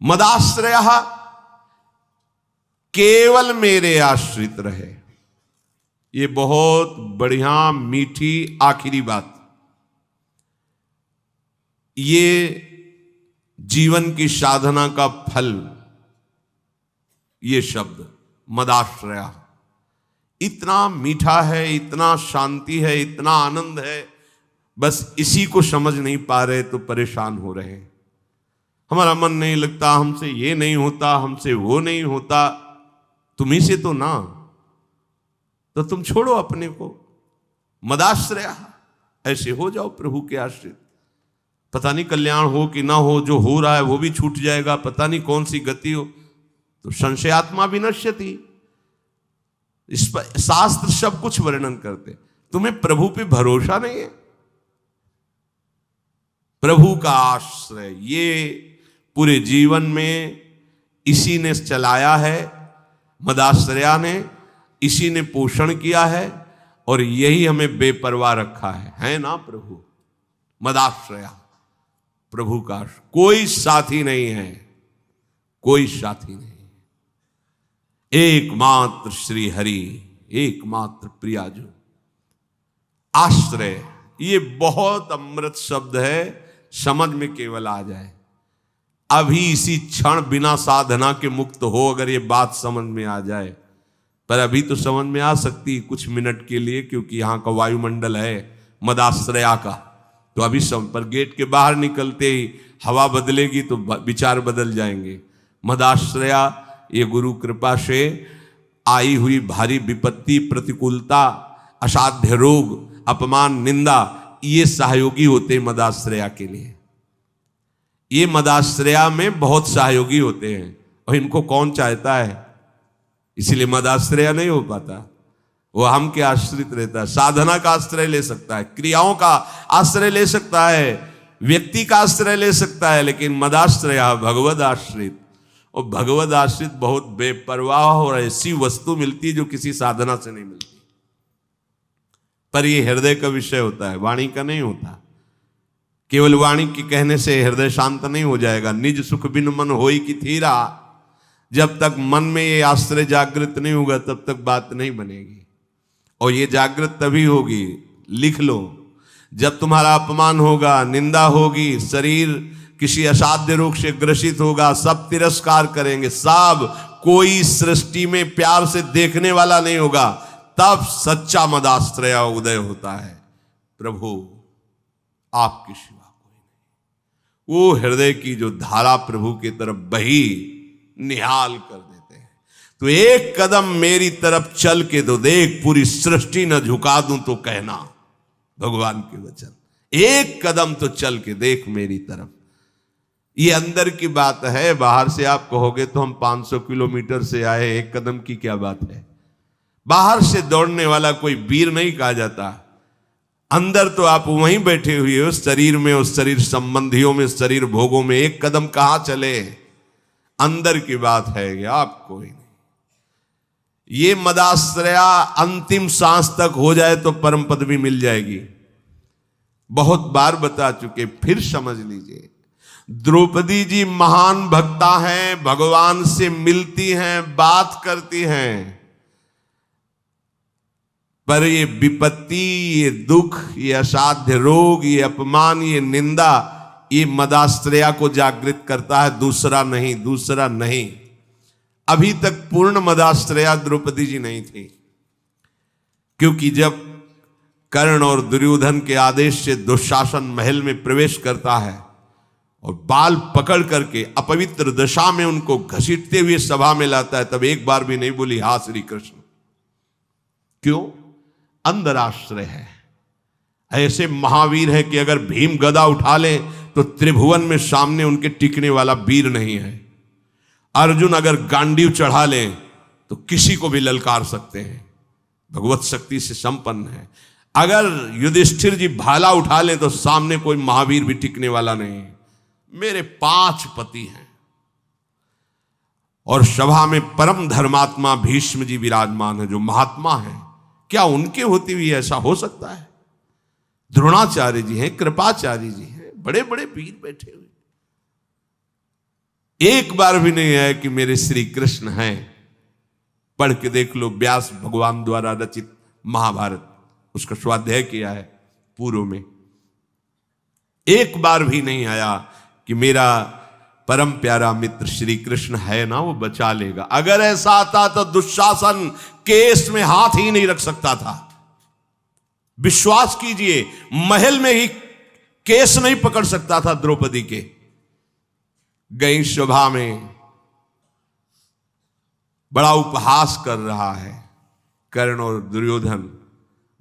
मदाश्रय केवल मेरे आश्रित रहे। ये बहुत बढ़िया मीठी आखिरी बात। ये जीवन की साधना का फल, ये शब्द मदाश्रय इतना मीठा है, इतना शांति है, इतना आनंद है। बस इसी को समझ नहीं पा रहे तो परेशान हो रहे हैं। हमारा मन नहीं लगता, हमसे ये नहीं होता, हमसे वो नहीं होता। तुम्ही से तो ना, तो तुम छोड़ो अपने को, मदाश्रय ऐसे हो जाओ प्रभु के आश्रित। पता नहीं कल्याण हो कि ना हो, जो हो रहा है वो भी छूट जाएगा, पता नहीं कौन सी गति हो। तो संशयात्मा विनश्यति, इस पर शास्त्र सब कुछ वर्णन करते। तुम्हें प्रभु पे भरोसा नहीं है, प्रभु का आश्रय ये पूरे जीवन में इसी ने चलाया है, मदाश्रया ने, इसी ने पोषण किया है और यही हमें बेपरवाह रखा है ना प्रभु। मदाश्रया प्रभु का कोई साथी नहीं है, कोई साथी नहीं। एकमात्र श्री हरि, एकमात्र प्रियाजू। आश्रय ये बहुत अमृत शब्द है, समझ में केवल आ जाए। अभी इसी क्षण बिना साधना के मुक्त हो, अगर ये बात समझ में आ जाए। पर अभी तो समझ में आ सकती कुछ मिनट के लिए, क्योंकि यहां का वायुमंडल है मदाश्रया का। तो अभी सब पर गेट के बाहर निकलते ही हवा बदलेगी तो विचार बदल जाएंगे। मदाश्रया ये गुरु कृपा से आई हुई भारी विपत्ति, प्रतिकूलता, असाध्य रोग, अपमान, निंदा, ये सहयोगी होते हैं मदाश्रया के लिए। ये मदाश्रया में बहुत सहयोगी होते हैं और इनको कौन चाहता है, इसीलिए मदाश्रया नहीं हो पाता। वो हम के आश्रित रहता है। साधना का आश्रय ले सकता है, क्रियाओं का आश्रय ले सकता है, व्यक्ति का आश्रय ले सकता है, लेकिन मदाश्रया भगवद आश्रित। और भगवद आश्रित बहुत बेपरवाह और ऐसी वस्तु मिलती है जो किसी साधना से नहीं मिलती। पर ये हृदय का विषय होता है, वाणी का नहीं होता। केवल वाणी के कहने से हृदय शांत नहीं हो जाएगा। निज सुख बिन मन होई की थीरा, जब तक मन में ये आश्रय जागृत नहीं होगा तब तक बात नहीं बनेगी। और ये जागृत तभी होगी, लिख लो, जब तुम्हारा अपमान होगा, निंदा होगी, शरीर किसी असाध्य रोग से ग्रसित होगा, सब तिरस्कार करेंगे, सब कोई सृष्टि में प्यार से देखने वाला नहीं होगा, तब सच्चा मदाश्रय उदय होता है। प्रभु आपके सिवा कोई नहीं। वो हृदय की जो धारा प्रभु की तरफ बही निहाल कर देते हैं। तो एक कदम मेरी तरफ चल के तो देख, पूरी सृष्टि न झुका दूं तो कहना, भगवान के वचन। एक कदम तो चल के देख मेरी तरफ। ये अंदर की बात है। बाहर से आप कहोगे तो हम 500 किलोमीटर से आए, एक कदम की क्या बात है। बाहर से दौड़ने वाला कोई वीर नहीं कहा जाता। अंदर तो आप वहीं बैठे हुए हो, शरीर में, उस शरीर संबंधियों में, शरीर भोगों में, एक कदम कहां चले। अंदर की बात है कि आप कोई नहीं। ये मदाश्रया अंतिम सांस तक हो जाए तो परम पद भी मिल जाएगी। बहुत बार बता चुके, फिर समझ लीजिए। द्रौपदी जी महान भक्ता हैं, भगवान से मिलती हैं, बात करती हैं, पर ये विपत्ति, ये दुख, ये असाध्य रोग, ये अपमान, ये निंदा, ये मदाश्रया को जागृत करता है, दूसरा नहीं, दूसरा नहीं। अभी तक पूर्ण मदाश्रया द्रौपदी जी नहीं थी, क्योंकि जब कर्ण और दुर्योधन के आदेश से दुशासन महल में प्रवेश करता है और बाल पकड़ करके अपवित्र दशा में उनको घसीटते हुए सभा में लाता है, तब एक बार भी नहीं बोली हा श्री कृष्ण। क्यों? अंदर आश्रय है। ऐसे महावीर है कि अगर भीम गदा उठा ले तो त्रिभुवन में सामने उनके टिकने वाला वीर नहीं है। अर्जुन अगर गांडीव चढ़ा ले तो किसी को भी ललकार सकते हैं, भगवत शक्ति से संपन्न है। अगर युधिष्ठिर जी भाला उठा ले तो सामने कोई महावीर भी टिकने वाला नहीं। मेरे 5 पति हैं और सभा में परम धर्मात्मा भीष्म जी विराजमान है, जो महात्मा है। क्या उनके होते हुए ऐसा हो सकता है? द्रोणाचार्य जी हैं, कृपाचार्य जी हैं, बड़े बड़े वीर बैठे हुए। एक बार भी नहीं आया कि मेरे श्री कृष्ण हैं। पढ़ के देख लो, व्यास भगवान द्वारा रचित महाभारत, उसका स्वाध्याय किया है पूर्व में। एक बार भी नहीं आया कि मेरा परम प्यारा मित्र श्री कृष्ण है ना, वो बचा लेगा। अगर ऐसा आता तो दुशासन केस में हाथ ही नहीं रख सकता था। विश्वास कीजिए, महल में ही केस नहीं पकड़ सकता था द्रौपदी के। गई सभा में, बड़ा उपहास कर रहा है कर्ण और दुर्योधन,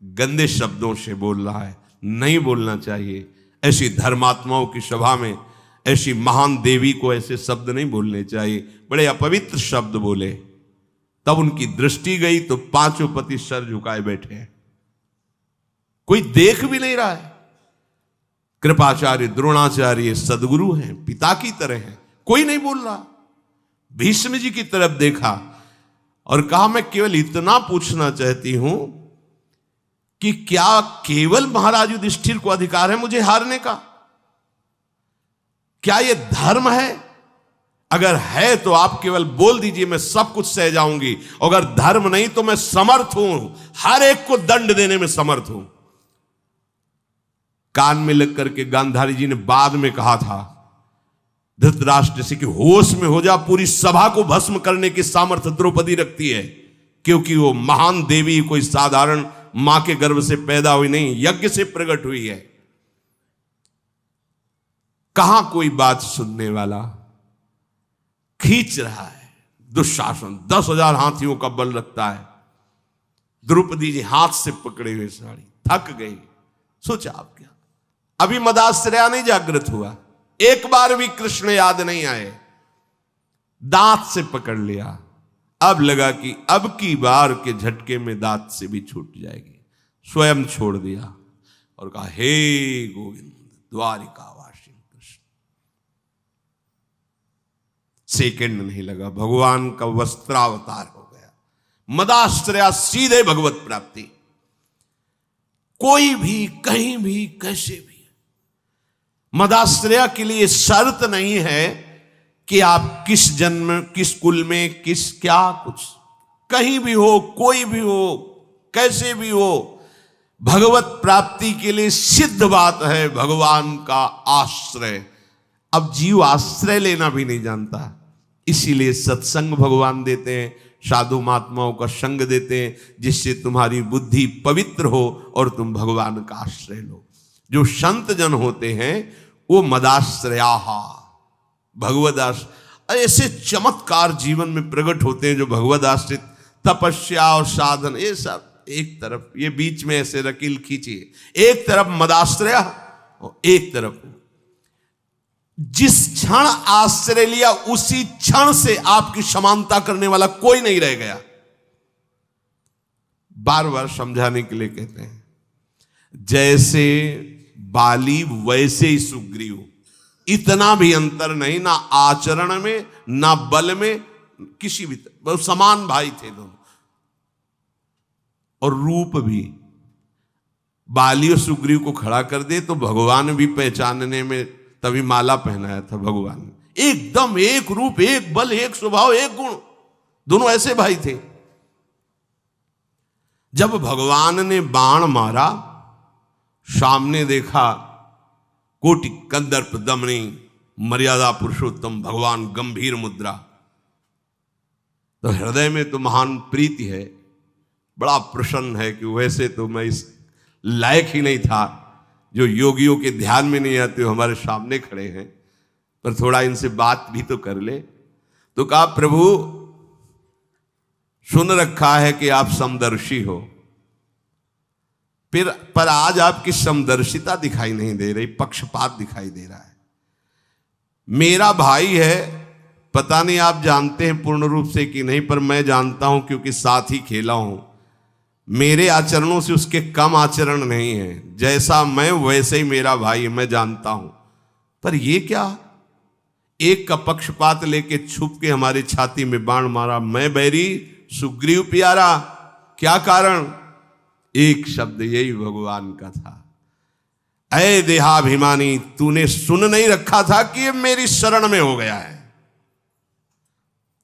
गंदे शब्दों से बोल रहा है। नहीं बोलना चाहिए ऐसी धर्मात्माओं की सभा में, ऐसी महान देवी को ऐसे शब्द नहीं बोलने चाहिए। बड़े अपवित्र शब्द बोले। तब उनकी दृष्टि गई तो पांचों पति सर झुकाए बैठे हैं, कोई देख भी नहीं रहा है। कृपाचार्य, द्रोणाचार्य सदगुरु हैं, पिता की तरह हैं, कोई नहीं बोल रहा। भीष्म जी की तरफ देखा और कहा, मैं केवल इतना पूछना चाहती हूं कि क्या केवल महाराज युधिष्ठिर को अधिकार है मुझे हारने का? क्या यह धर्म है? अगर है तो आप केवल बोल दीजिए, मैं सब कुछ सह जाऊंगी। अगर धर्म नहीं तो मैं समर्थ हूं, हर एक को दंड देने में समर्थ हूं। कान में लग करके गांधारी जी ने बाद में कहा था धृतराष्ट्र से कि होश में हो जा, पूरी सभा को भस्म करने की सामर्थ्य द्रौपदी रखती है, क्योंकि वो महान देवी कोई साधारण मां के गर्भ से पैदा हुई नहीं, यज्ञ से प्रकट हुई है। कहां कोई बात सुनने वाला? खींच रहा है दुशासन, 10,000 हाथियों का बल रखता है। द्रौपदी जी हाथ से पकड़े हुए साड़ी, थक गई। सोचा आप क्या, अभी मदाश्रया नहीं जागृत हुआ, एक बार भी कृष्ण याद नहीं आए, दांत से पकड़ लिया। अब लगा कि अब की बार के झटके में दांत से भी छूट जाएगी। स्वयं छोड़ दिया और कहा, हे गोविंद द्वारिकावासी कृष्ण। सेकंड नहीं लगा, भगवान का वस्त्रावतार हो गया। मदाश्रया सीधे भगवत प्राप्ति। कोई भी कहीं भी कैसे भी, मदाश्रया के लिए शर्त नहीं है कि आप किस जन्म, किस कुल में, किस क्या कुछ, कहीं भी हो, कोई भी हो, कैसे भी हो, भगवत प्राप्ति के लिए सिद्ध बात है भगवान का आश्रय। अब जीव आश्रय लेना भी नहीं जानता, इसीलिए सत्संग भगवान देते हैं, साधु महात्माओं का संग देते हैं, जिससे तुम्हारी बुद्धि पवित्र हो और तुम भगवान का आश्रय लो। जो संत जन होते हैं वो मदाश्रयाहा, भगवदाश्रय, ऐसे चमत्कार जीवन में प्रकट होते हैं जो भगवदाश्रित तपस्या और साधन, ये सब एक तरफ, ये बीच में ऐसे रकील खींचिए, एक तरफ मदाश्रया और एक तरफ जिस क्षण आश्रय लिया उसी क्षण से आपकी समानता करने वाला कोई नहीं रह गया। बार बार समझाने के लिए कहते हैं, जैसे बाली वैसे ही सुग्रीव, इतना भी अंतर नहीं, ना आचरण में ना बल में, किसी भी बहुत समान भाई थे दोनों। और रूप भी, बाली और सुग्रीव को खड़ा कर दे तो भगवान भी पहचानने में, तभी माला पहनाया था भगवान ने, एकदम एक रूप, एक बल, एक स्वभाव, एक गुण, दोनों ऐसे भाई थे। जब भगवान ने बाण मारा, सामने देखा कोटि कंदर्प दमनी मर्यादा पुरुषोत्तम भगवान, गंभीर मुद्रा, तो हृदय में तो महान प्रीति है, बड़ा प्रसन्न है कि वैसे तो मैं इस लायक ही नहीं था, जो योगियों के ध्यान में नहीं आते, हमारे सामने खड़े हैं, पर थोड़ा इनसे बात भी तो कर ले। तो कहा, प्रभु सुन रखा है कि आप समदर्शी हो, फिर पर आज आपकी समदर्शिता दिखाई नहीं दे रही, पक्षपात दिखाई दे रहा है। मेरा भाई है, पता नहीं आप जानते हैं पूर्ण रूप से कि नहीं, पर मैं जानता हूं क्योंकि साथ ही खेला हूं। मेरे आचरणों से उसके कम आचरण नहीं है, जैसा मैं वैसे ही मेरा भाई, मैं जानता हूं। पर ये क्या, एक का पक्षपात लेके छुप के हमारी छाती में बाण मारा, मैं बैरी सुग्रीव प्यारा, क्या कारण? एक शब्द यही भगवान का था, ऐ देहाभिमानी, तूने सुन नहीं रखा था कि ये मेरी शरण में हो गया है।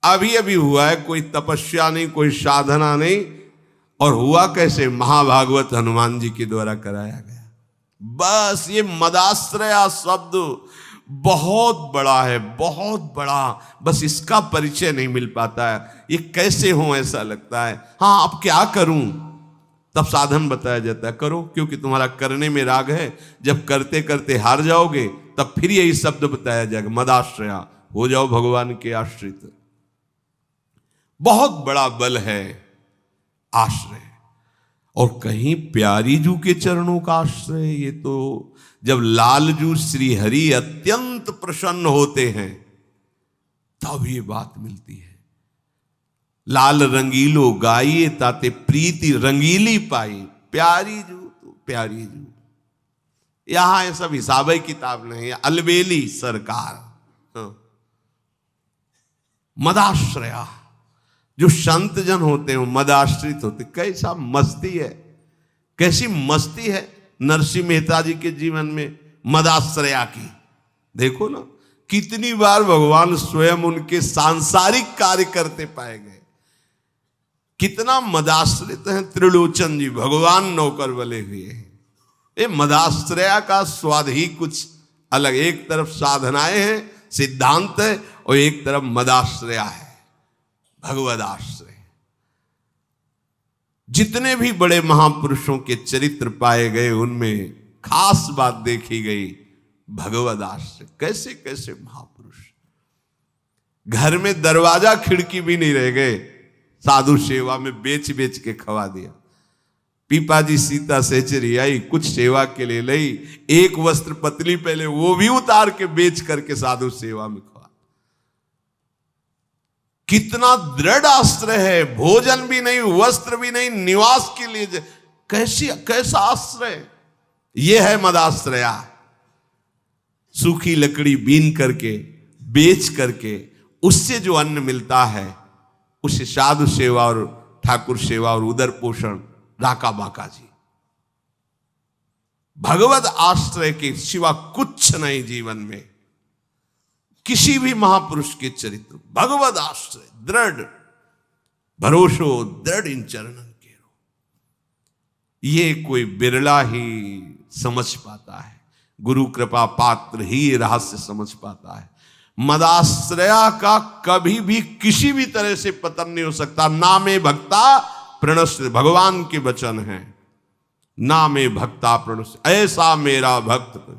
अभी अभी हुआ है, कोई तपस्या नहीं, कोई साधना नहीं। और हुआ कैसे? महाभागवत हनुमान जी के द्वारा कराया गया। बस ये मदाश्रया शब्द बहुत बड़ा है, बहुत बड़ा। बस इसका परिचय नहीं मिल पाता है। ये कैसे हो ऐसा लगता है। हाँ, अब क्या करूं? तब साधन बताया जाता है, करो, क्योंकि तुम्हारा करने में राग है। जब करते करते हार जाओगे तब फिर यही शब्द बताया जाएगा, मदाश्रया, हो जाओ भगवान के आश्रित। बहुत बड़ा बल है आश्रय। और कहीं प्यारी जू के चरणों का आश्रय। ये तो जब लालजू श्री हरि अत्यंत प्रसन्न होते हैं तब ये बात मिलती है। लाल रंगीलो गाइए ताते प्रीति रंगीली पाई, प्यारी जू तो प्यारी जू। यहां ये सब हिसाब किताब नहीं है, अलबेली सरकार। हाँ। मदाश्रया, जो संत जन होते हैं मदाश्रित होते। कैसा मस्ती है, कैसी मस्ती है नरसिंह मेहता जी के जीवन में मदाश्रया की। देखो ना, कितनी बार भगवान स्वयं उनके सांसारिक कार्य करते पाए गए। कितना मदाश्रित हैं त्रिलोचन जी, भगवान नौकर बने हुए हैं। ये मदाश्रया का स्वाद ही कुछ अलग। एक तरफ साधनाएं हैं, सिद्धांत है, और एक तरफ मदाश्रया है, भगवद आश्रय। जितने भी बड़े महापुरुषों के चरित्र पाए गए उनमें खास बात देखी गई, भगवद आश्रय। कैसे कैसे महापुरुष, घर में दरवाजा खिड़की भी नहीं रह गए, साधु सेवा में बेच बेच के खवा दिया। पीपाजी सीता सेचरी आई, कुछ सेवा के लिए लाई, एक वस्त्र पतली पहले वो भी उतार के बेच करके साधु सेवा में खवा। कितना दृढ़ आश्रय है, भोजन भी नहीं, वस्त्र भी नहीं, निवास के लिए कैसा आश्रय। यह है मदाश्रया। सूखी लकड़ी बीन करके, बेच करके, उससे जो अन्न मिलता है उसे साधु सेवा और ठाकुर सेवा और उदर पोषण राका बाका जी। भगवत आश्रय के सिवा कुछ नहीं जीवन में। किसी भी महापुरुष के चरित्र, भगवत आश्रय, दृढ़ भरोसो दृढ़ इन चरणन के रो। ये कोई बिरला ही समझ पाता है, गुरु कृपा पात्र ही रहस्य समझ पाता है। मदाश्रया का कभी भी किसी भी तरह से पतन नहीं हो सकता। नामे भक्ता प्रणश्य, भगवान के वचन हैं, नामे भक्ता प्रणश्य, ऐसा मेरा भक्त।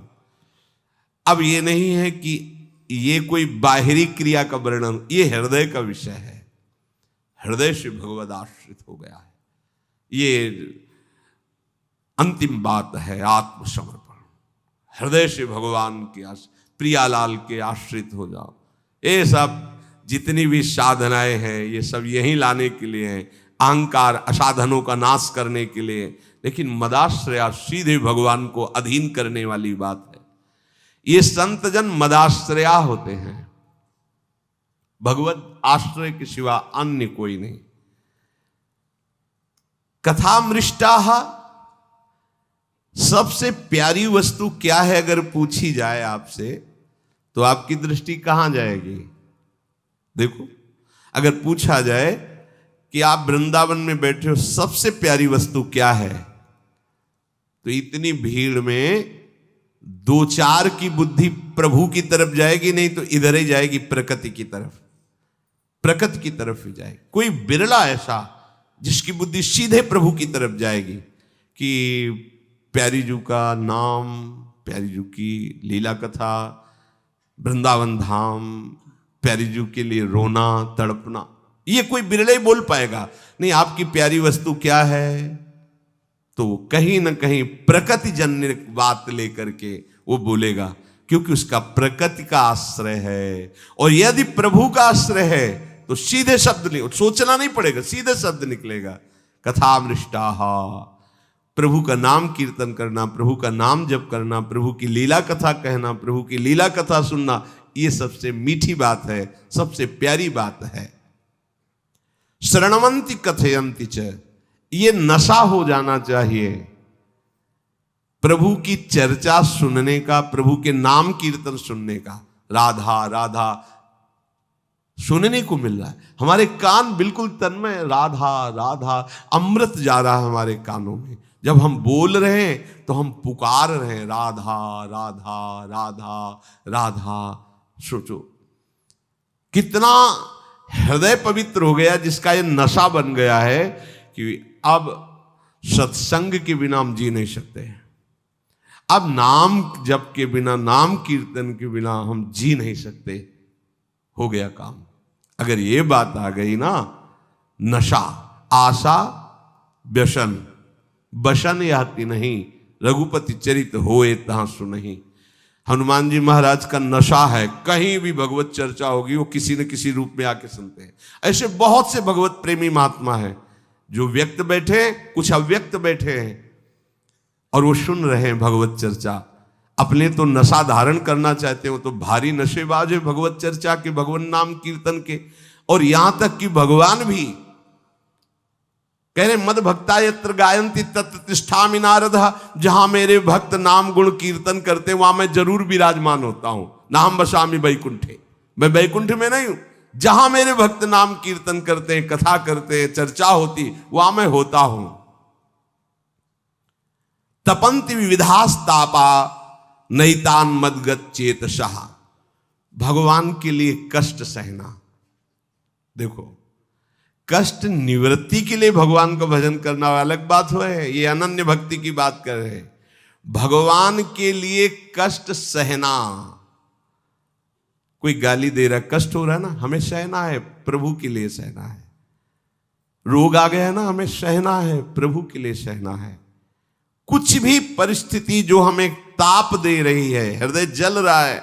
अब ये नहीं है कि ये कोई बाहरी क्रिया का वर्णन, ये हृदय का विषय है। हृदय से भगवद आश्रित हो गया है, ये अंतिम बात है। आत्मसमर्पण, हृदय से भगवान के प्रियालाल के आश्रित हो जाओ। ये सब जितनी भी साधनाएं हैं ये सब यहीं लाने के लिए हैं, अहंकार असाधनों का नाश करने के लिए। लेकिन मदाश्रया सीधे भगवान को अधीन करने वाली बात है। ये संत जन मदाश्रया होते हैं, भगवत आश्रय के सिवा अन्य कोई नहीं। कथामृष्टाः, सबसे प्यारी वस्तु क्या है अगर पूछी जाए आपसे तो आपकी दृष्टि कहां जाएगी? देखो, अगर पूछा जाए कि आप वृंदावन में बैठे हो, सबसे प्यारी वस्तु क्या है, तो इतनी भीड़ में दो चार की बुद्धि प्रभु की तरफ जाएगी, नहीं तो इधर ही जाएगी, प्रकृति की तरफ, प्रकृति की तरफ ही जाएगी। कोई बिरला ऐसा जिसकी बुद्धि सीधे प्रभु की तरफ जाएगी कि प्यारी जू का नाम, प्यारी जू की लीला कथा, वृंदावन धाम, प्यारी जू के लिए रोना तड़पना, ये कोई बिरले ही बोल पाएगा। नहीं, आपकी प्यारी वस्तु क्या है, तो कहीं ना कहीं प्रकृति जन्य बात लेकर के वो बोलेगा, क्योंकि उसका प्रकृति का आश्रय है। और यदि प्रभु का आश्रय है तो सीधे शब्द नहीं, सोचना नहीं पड़ेगा, सीधे शब्द निकलेगा। कथामृष्टाः, प्रभु का नाम कीर्तन करना, प्रभु का नाम जप करना, प्रभु की लीला कथा कहना, प्रभु की लीला कथा सुनना, ये सबसे मीठी बात है, सबसे प्यारी बात है। शरणवंती कथयंती च, ये नशा हो जाना चाहिए प्रभु की चर्चा सुनने का, प्रभु के नाम कीर्तन सुनने का। राधा राधा सुनने को मिल रहा है, हमारे कान बिल्कुल तन्मय, राधा राधा अमृत जा रहा है हमारे कानों में। जब हम बोल रहे हैं तो हम पुकार रहे हैं राधा राधा राधा राधा। सोचो कितना हृदय पवित्र हो गया, जिसका ये नशा बन गया है कि अब सत्संग के बिना हम जी नहीं सकते हैं, अब नाम जप के बिना, नाम कीर्तन के बिना हम जी नहीं सकते। हो गया काम। अगर ये बात आ गई ना, नशा आशा व्यसन बसन याति नहीं, रघुपति चरित होए तहां सुनहि। हनुमान जी महाराज का नशा है, कहीं भी भगवत चर्चा होगी वो किसी न किसी रूप में आके सुनते हैं। ऐसे बहुत से भगवत प्रेमी महात्मा हैं जो व्यक्त बैठे, कुछ अव्यक्त बैठे हैं और वो सुन रहे हैं भगवत चर्चा। अपने तो नशा धारण करना चाहते हो तो भारी नशेबाज है भगवत चर्चा के, भगवान नाम कीर्तन के। और यहां तक कि भगवान भी कह रहे मद भक्ता यत्र गायन्ति तत्र तिष्ठामि नारद, जहां मेरे भक्त नाम गुण कीर्तन करते वहां मैं जरूर विराजमान होता हूं। नाम बसामि वैकुंठे, मैं वैकुंठ में नहीं हूं, जहां मेरे भक्त नाम कीर्तन करते हैं, कथा करते हैं, चर्चा होती, वहां मैं होता हूं। तपंति विविधास्तापा नैतान मदगत चेतसः, भगवान के लिए कष्ट सहना। देखो कष्ट निवृत्ति के लिए भगवान का भजन करना अलग बात है, ये अनन्य भक्ति की बात कर रहे हैं। भगवान के लिए कष्ट सहना, कोई गाली दे रहा है, कष्ट हो रहा है ना, हमें सहना है, प्रभु के लिए सहना है। रोग आ गया है ना, हमें सहना है, प्रभु के लिए सहना है। कुछ भी परिस्थिति जो हमें ताप दे रही है, हृदय जल रहा है,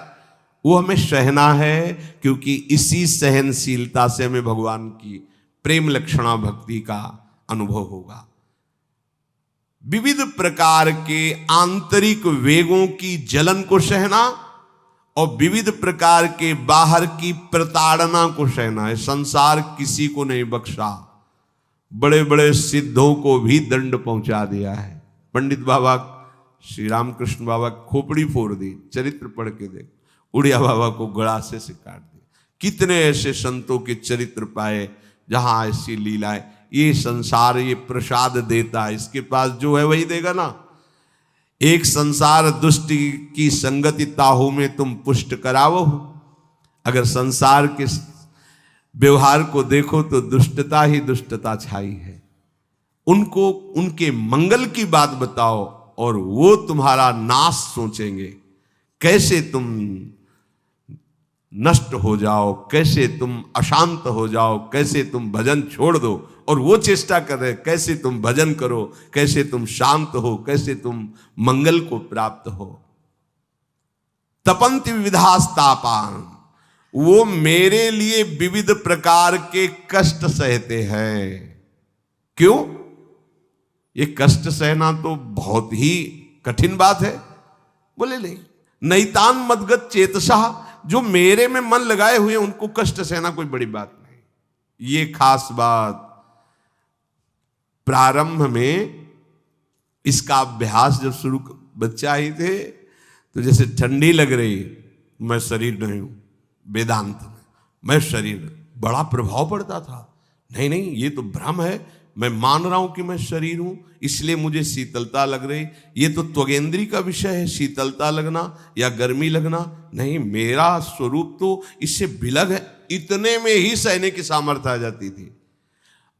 वो हमें सहना है, क्योंकि इसी सहनशीलता से हमें भगवान की प्रेम लक्षणा भक्ति का अनुभव होगा। विविध प्रकार के आंतरिक वेगों की जलन को सहना और विविध प्रकार के बाहर की प्रताड़ना को सहना है। संसार किसी को नहीं बख्शा, बड़े बड़े सिद्धों को भी दंड पहुंचा दिया है। पंडित बाबा श्री रामकृष्ण बाबा खोपड़ी फोड़ दी, चरित्र पढ़ के देख, उड़िया बाबा को गड़ासे से काट दिया। कितने ऐसे संतों के चरित्र पाए जहां ऐसी लीलाएं। ये संसार ये प्रसाद देता है, इसके पास जो है वही देगा ना। एक संसार दुष्ट की संगति ताहू में तुम पुष्ट करावो। अगर संसार के व्यवहार को देखो तो दुष्टता ही दुष्टता छाई है। उनको उनके मंगल की बात बताओ और वो तुम्हारा नाश सोचेंगे, कैसे तुम नष्ट हो जाओ, कैसे तुम अशांत हो जाओ, कैसे तुम भजन छोड़ दो। और वो चेष्टा कर रहे कैसे तुम भजन करो, कैसे तुम शांत हो, कैसे तुम मंगल को प्राप्त हो। तपंति विविधास्तापान, वो मेरे लिए विविध प्रकार के कष्ट सहते हैं। क्यों? ये कष्ट सहना तो बहुत ही कठिन बात है। बोले नहीं, नैतान मदगत चेतसः, जो मेरे में मन लगाए हुए उनको कष्ट सहना कोई बड़ी बात नहीं। ये खास बात प्रारंभ में इसका अभ्यास जब शुरू, बच्चा ही थे तो जैसे ठंडी लग रही, मैं शरीर नहीं हूं, वेदांत में मैं शरीर, बड़ा प्रभाव पड़ता था। नहीं नहीं, ये तो भ्रम है, मैं मान रहा हूं कि मैं शरीर हूं, इसलिए मुझे शीतलता लग रही। ये तो त्वगेंद्री का विषय है, शीतलता लगना या गर्मी लगना। नहीं, मेरा स्वरूप तो इससे विलग है। इतने में ही सहने की सामर्थ्य आ जाती थी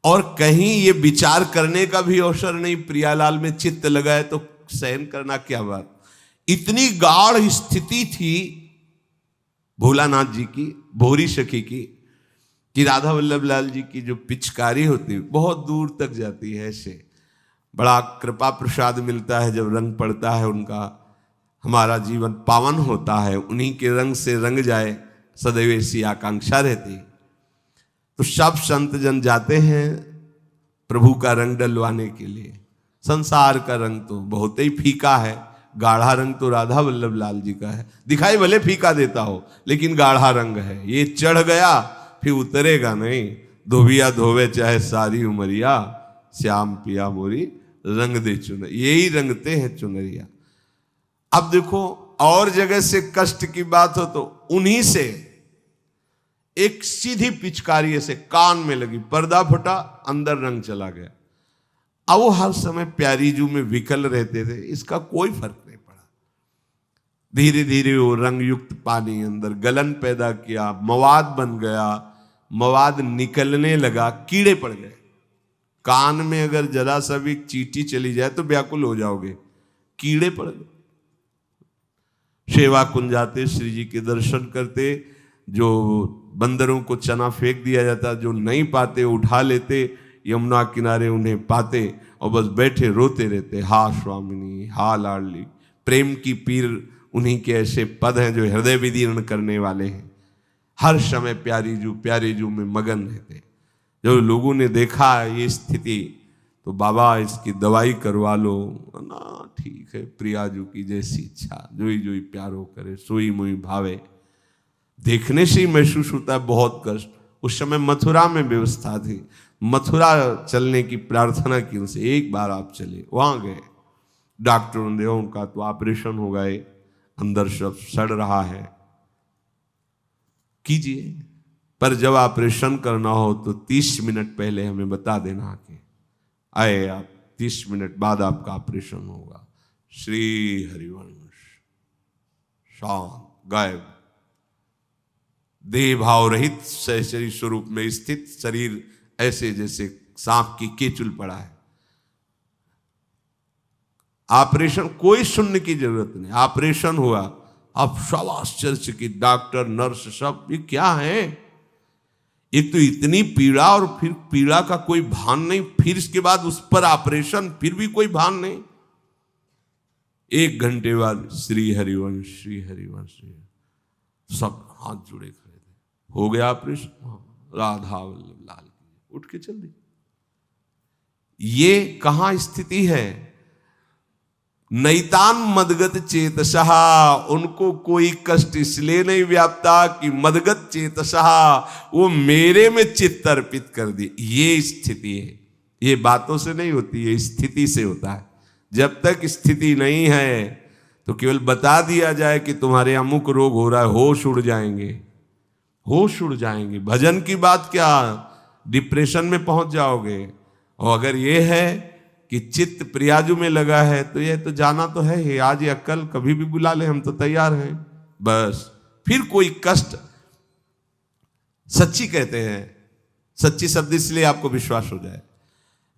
और कहीं ये विचार करने का भी अवसर नहीं। प्रियालाल में चित्त लगाए तो सहन करना क्या बात। इतनी गाढ़ स्थिति थी भोलानाथ जी की, भोरी सखी की, कि राधा वल्लभ लाल जी की जो पिचकारी होती बहुत दूर तक जाती है। ऐसे बड़ा कृपा प्रसाद मिलता है जब रंग पड़ता है उनका, हमारा जीवन पावन होता है। उन्हीं के रंग से रंग जाए, सदैव ऐसी आकांक्षा रहती। तो सब संत जन जाते हैं प्रभु का रंग डलवाने के लिए। संसार का रंग तो बहुत ही फीका है, गाढ़ा रंग तो राधा वल्लभ लाल जी का है। दिखाई भले फीका देता हो लेकिन गाढ़ा रंग है। ये चढ़ गया फिर उतरेगा नहीं। धोबिया धोवे चाहे सारी उमरिया, श्याम पिया मोरी रंग दे चुनर, यही रंगते हैं चुनरिया। अब देखो और जगह से कष्ट की बात हो तो उन्हीं से एक सीधी पिचकारी ऐसे कान में लगी, पर्दा फटा, अंदर रंग चला गया। अब वो हर समय प्यारी जू में विकल रहते थे, इसका कोई फर्क नहीं पड़ा। धीरे धीरे वो रंग युक्त पानी अंदर गलन पैदा किया, मवाद बन गया, मवाद निकलने लगा, कीड़े पड़ गए। कान में अगर जरा सा भी चींटी चली जाए तो व्याकुल हो जाओगे, कीड़े पड़ गए। सेवा कुंज जाते, श्री जी के दर्शन करते, जो बंदरों को चना फेंक दिया जाता, जो नहीं पाते उठा लेते, यमुना किनारे उन्हें पाते और बस बैठे रोते रहते, हा स्वामिनी, हा लाडली। प्रेम की पीर उन्हीं के ऐसे पद हैं जो हृदय विदीर्ण करने वाले हैं। हर समय प्यारी जू में मगन रहते। जो लोगों ने देखा ये स्थिति तो बाबा इसकी दवाई करवा लो ना, ठीक है, प्रियाजू की जैसी इच्छा, जोई जोई प्यारो करे सोई मोई भावे। देखने से ही महसूस होता है बहुत कष्ट। उस समय मथुरा में व्यवस्था थी, मथुरा चलने की प्रार्थना की उनसे, एक बार आप चले। वहां गए, डॉक्टरों ने उनका तो ऑपरेशन हो गए, अंदर सब सड़ रहा है, कीजिए, पर जब ऑपरेशन करना हो तो 30 मिनट पहले हमें बता देना कि आए आप, 30 मिनट बाद आपका ऑपरेशन होगा। श्री हरिवंश शांत, गायब, देह भाव रहित शरीर स्वरूप में स्थित, शरीर ऐसे जैसे सांप की केचुल पड़ा है। ऑपरेशन, कोई सुनने की जरूरत नहीं, ऑपरेशन हुआ। अब सब आश्चर्यचकित, डॉक्टर नर्स सब, ये क्या है? एक तो इतनी पीड़ा और फिर पीड़ा का कोई भान नहीं, फिर इसके बाद उस पर ऑपरेशन, फिर भी कोई भान नहीं। 1 घंटे बाद श्री हरिवंश, श्री हरिवंश, सब हाथ जुड़े खड़े थे। हो गया ऑपरेशन, राधा वल्लभ लाल की, उठ के चल दी। ये कहां स्थिति है? नैतान मदगत चेतसः, उनको कोई कष्ट इसलिए नहीं व्यापता कि मदगत चेतसः, वो मेरे में चित्त अर्पित कर दी। ये स्थिति है, ये बातों से नहीं होती, ये स्थिति से होता है। जब तक स्थिति नहीं है तो केवल बता दिया जाए कि तुम्हारे अमुक रोग हो रहा है, होश उड़ जाएंगे, होश उड़ जाएंगे। भजन की बात क्या, डिप्रेशन में पहुंच जाओगे। और अगर ये है कि चित्त प्रियाजू में लगा है तो ये तो जाना तो है ही, आज या कल कभी भी बुला ले, हम तो तैयार हैं। बस फिर कोई कष्ट, सच्ची कहते हैं, सच्ची शब्द इसलिए आपको विश्वास हो जाए,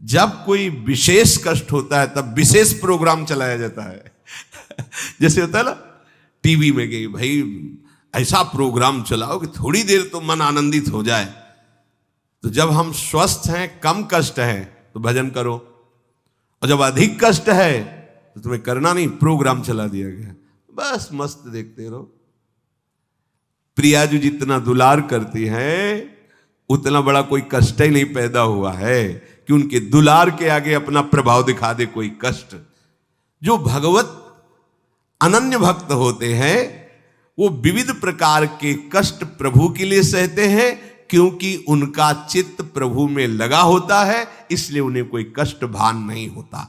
जब कोई विशेष कष्ट होता है तब विशेष प्रोग्राम चलाया जाता है। जैसे होता है ना टीवी में कि भाई ऐसा प्रोग्राम चलाओ कि थोड़ी देर तो मन आनंदित हो जाए। तो जब हम स्वस्थ हैं, कम कष्ट है तो भजन करो, और जब अधिक कष्ट है तो तुम्हें करना नहीं, प्रोग्राम चला दिया गया, बस मस्त देखते रहो। प्रियाजू जितना दुलार करती हैं उतना बड़ा कोई कष्ट ही नहीं पैदा हुआ है कि उनके दुलार के आगे अपना प्रभाव दिखा दे कोई कष्ट। जो भगवत अनन्य भक्त होते हैं वो विविध प्रकार के कष्ट प्रभु के लिए सहते हैं, क्योंकि उनका चित्त प्रभु में लगा होता है, इसलिए उन्हें कोई कष्ट भान नहीं होता।